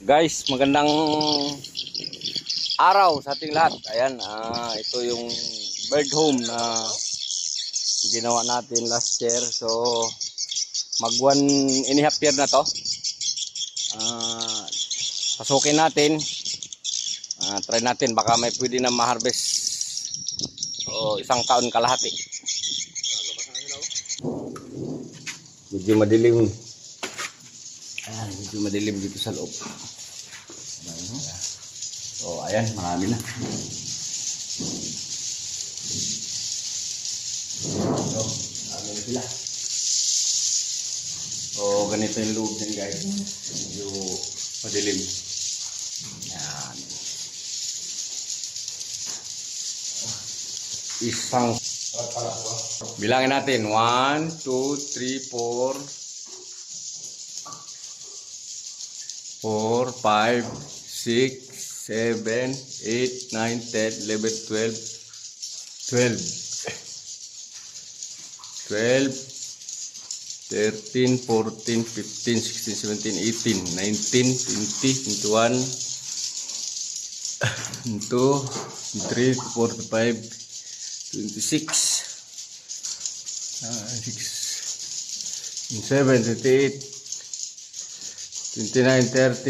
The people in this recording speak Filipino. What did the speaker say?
Guys, magandang araw sa ating lahat. Ayan, ito yung bird home na ginawa natin last year. So, mag 1.5 year na to. Pasukin natin. Try natin, baka may pwede na ma-harvest. So, 1 taon kalahati. Medyo madilim. Ayan, medyo madilim dito sa loob. So, ayan, marami na. So, marami na sila. So, ganito yung loob din, guys. Medyo madilim. Ayan. Isang. Bilangin natin. 1, 2, 3, 4. 4, 5, 6, 7, 8, 9, 10, 11, 12, 12, 12, 13, 14, 15, 16, 17, 18, 19, 20, 21, 2, 3, 4, 5, 26, 27, 28, 29, 30.